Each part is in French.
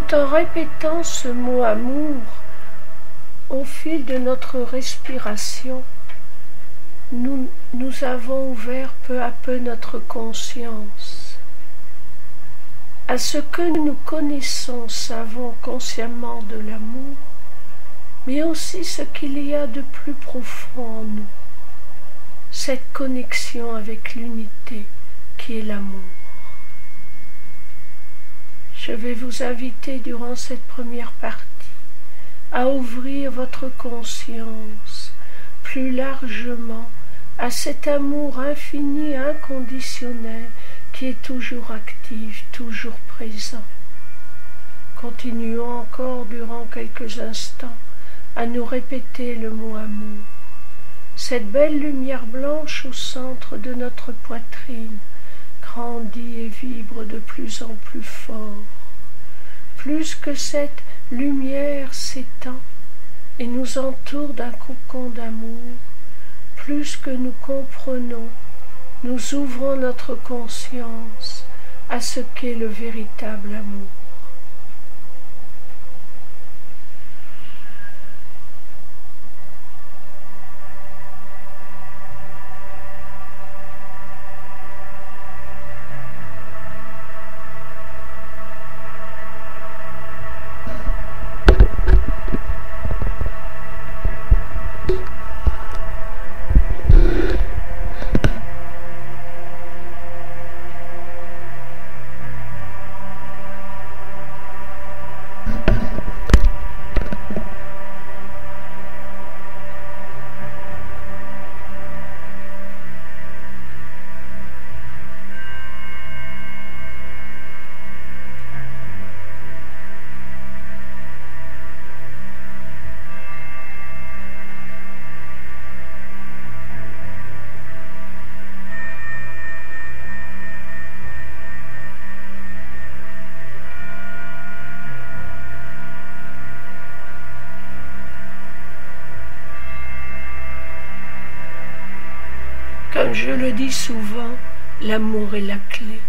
Tout en répétant ce mot amour au fil de notre respiration, nous avons ouvert peu à peu notre conscience à ce que nous connaissons, savons consciemment de l'amour, mais aussi ce qu'il y a de plus profond en nous, cette connexion avec l'unité qui est l'amour. Je vais vous inviter durant cette première partie à ouvrir votre conscience plus largement à cet amour infini et inconditionnel qui est toujours actif, toujours présent. Continuons encore durant quelques instants à nous répéter le mot amour. Cette belle lumière blanche au centre de notre poitrine grandit et vibre de plus en plus fort. Plus que cette lumière s'étend et nous entoure d'un cocon d'amour, plus que nous comprenons, nous ouvrons notre conscience à ce qu'est le véritable amour. Comme je le dis souvent, l'amour est la clé.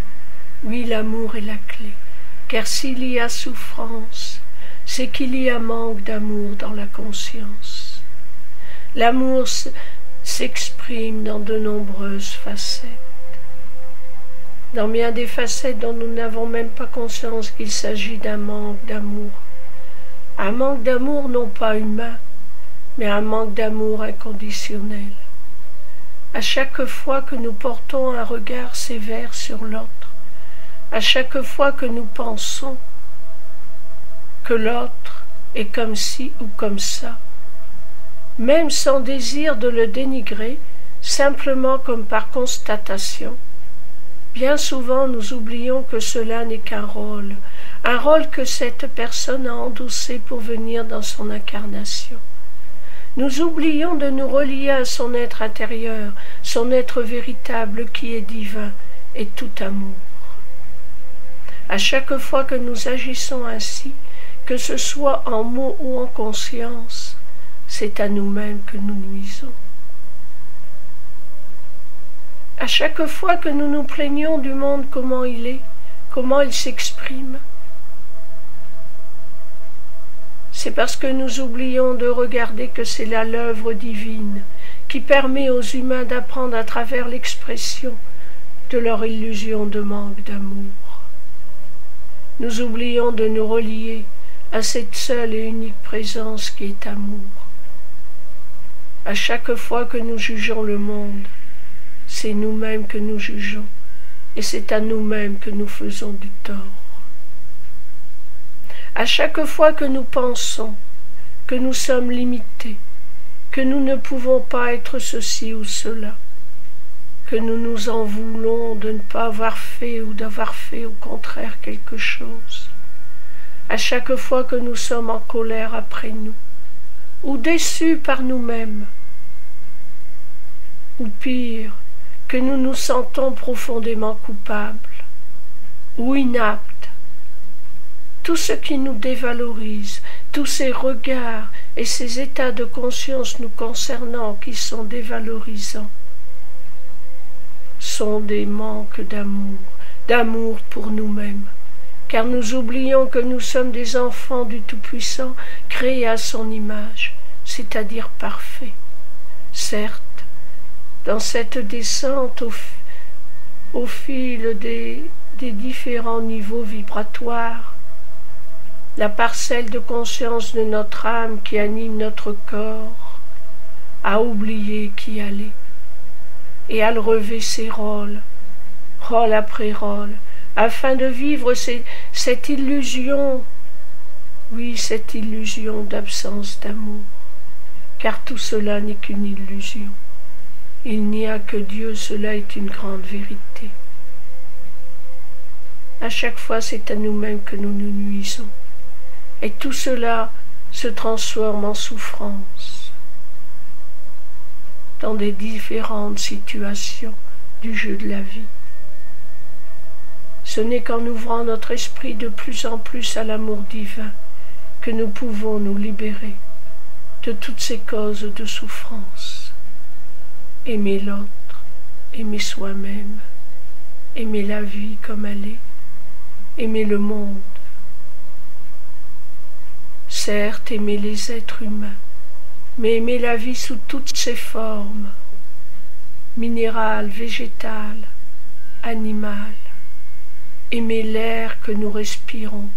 Oui, l'amour est la clé. Car s'il y a souffrance, c'est qu'il y a manque d'amour dans la conscience. L'amour s'exprime dans de nombreuses facettes. Dans bien des facettes dont nous n'avons même pas conscience qu'il s'agit d'un manque d'amour. Un manque d'amour non pas humain, mais un manque d'amour inconditionnel. À chaque fois que nous portons un regard sévère sur l'autre, à chaque fois que nous pensons que l'autre est comme ci ou comme ça, même sans désir de le dénigrer, simplement comme par constatation, bien souvent nous oublions que cela n'est qu'un rôle, un rôle que cette personne a endossé pour venir dans son incarnation. Nous oublions de nous relier à son être intérieur, son être véritable qui est divin et tout amour. À chaque fois que nous agissons ainsi, que ce soit en mots ou en conscience, c'est à nous-mêmes que nous nuisons. À chaque fois que nous nous plaignons du monde comment il est, comment il s'exprime, c'est parce que nous oublions de regarder que c'est là l'œuvre divine qui permet aux humains d'apprendre à travers l'expression de leur illusion de manque d'amour. Nous oublions de nous relier à cette seule et unique présence qui est amour. À chaque fois que nous jugeons le monde, c'est nous-mêmes que nous jugeons et c'est à nous-mêmes que nous faisons du tort. À chaque fois que nous pensons que nous sommes limités, que nous ne pouvons pas être ceci ou cela, que nous nous en voulons de ne pas avoir fait ou d'avoir fait au contraire quelque chose, à chaque fois que nous sommes en colère après nous, ou déçus par nous-mêmes, ou pire, que nous nous sentons profondément coupables, ou inaptes, tout ce qui nous dévalorise, tous ces regards et ces états de conscience nous concernant qui sont dévalorisants, sont des manques d'amour, d'amour pour nous-mêmes, car nous oublions que nous sommes des enfants du Tout-Puissant, créés à son image, c'est-à-dire parfaits. Certes, dans cette descente au fil des différents niveaux vibratoires, la parcelle de conscience de notre âme qui anime notre corps a oublié qui allait, et a relevé ses rôles, rôle après rôle, afin de vivre cette illusion, oui, cette illusion d'absence d'amour, car tout cela n'est qu'une illusion. Il n'y a que Dieu, cela est une grande vérité. À chaque fois, c'est à nous-mêmes que nous nous nuisons, et tout cela se transforme en souffrance dans des différentes situations du jeu de la vie. Ce n'est qu'en ouvrant notre esprit de plus en plus à l'amour divin que nous pouvons nous libérer de toutes ces causes de souffrance. Aimer l'autre, aimer soi-même, aimer la vie comme elle est, aimer le monde. Certes, aimer les êtres humains, mais aimer la vie sous toutes ses formes, minérale, végétale, animale. Aimer l'air que nous respirons,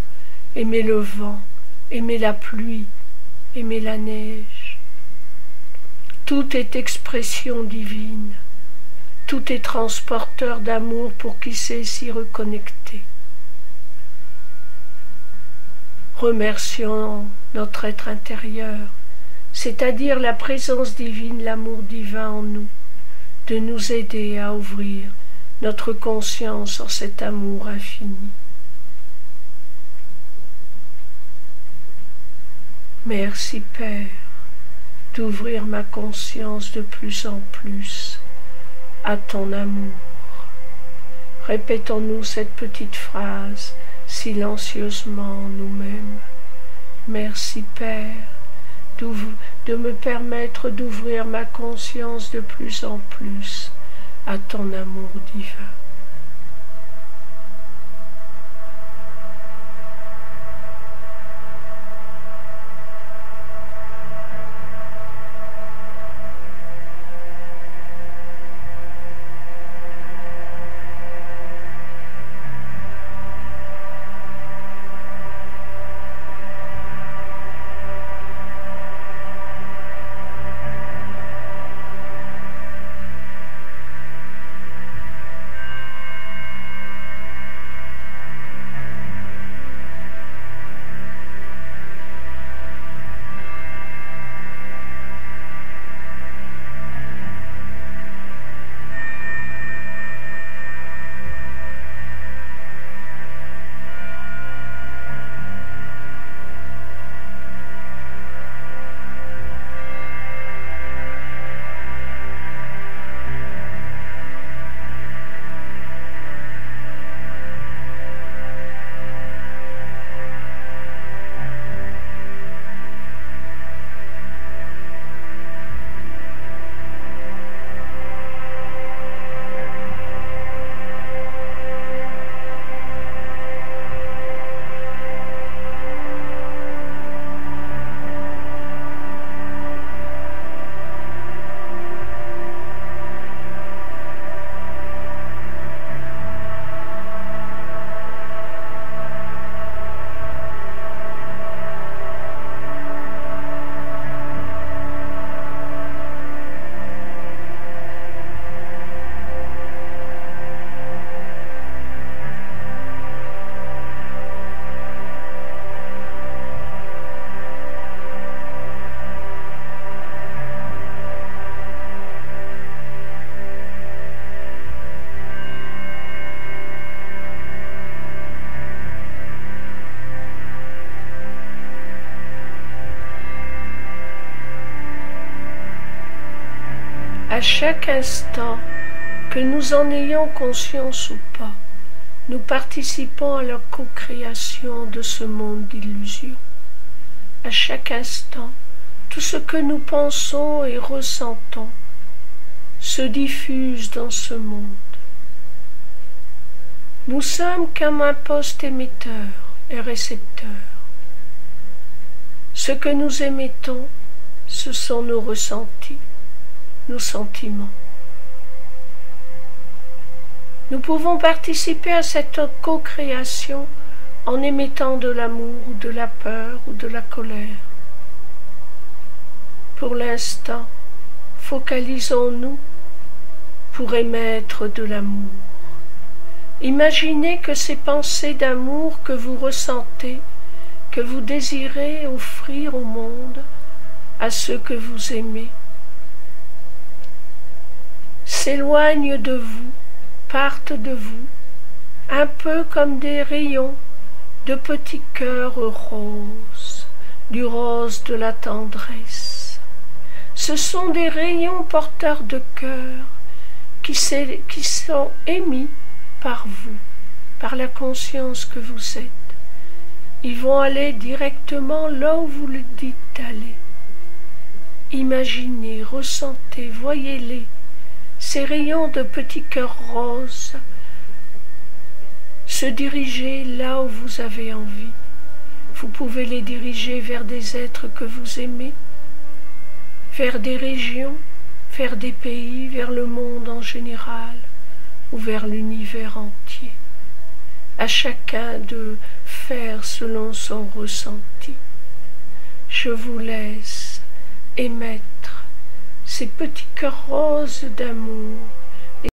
aimer le vent, aimer la pluie, aimer la neige. Tout est expression divine, tout est transporteur d'amour pour qui sait s'y reconnecter. Remercions notre être intérieur, c'est-à-dire la présence divine, l'amour divin en nous, de nous aider à ouvrir notre conscience en cet amour infini. Merci Père d'ouvrir ma conscience de plus en plus à ton amour. Répétons-nous cette petite phrase silencieusement nous-mêmes. Merci Père de me permettre d'ouvrir ma conscience de plus en plus à ton amour divin. À chaque instant, que nous en ayons conscience ou pas, nous participons à la co-création de ce monde d'illusions. À chaque instant, tout ce que nous pensons et ressentons se diffuse dans ce monde. Nous sommes comme un poste émetteur et récepteur. Ce que nous émettons, ce sont nos ressentis, nos sentiments. Nous pouvons participer à cette co-création en émettant de l'amour ou de la peur ou de la colère. Pour l'instant, focalisons-nous pour émettre de l'amour. Imaginez que ces pensées d'amour que vous ressentez, que vous désirez offrir au monde, à ceux que vous aimez, s'éloignent de vous, partent de vous, un peu comme des rayons de petits cœurs roses, du rose de la tendresse. Ce sont des rayons porteurs de cœur qui sont émis par vous, par la conscience que vous êtes. Ils vont aller directement là où vous le dites d'aller. Imaginez, ressentez, voyez-les, ces rayons de petits cœurs roses, se diriger là où vous avez envie. Vous pouvez les diriger vers des êtres que vous aimez, vers des régions, vers des pays, vers le monde en général, ou vers l'univers entier. À chacun de faire selon son ressenti. Je vous laisse émettre ces petits cœurs roses d'amour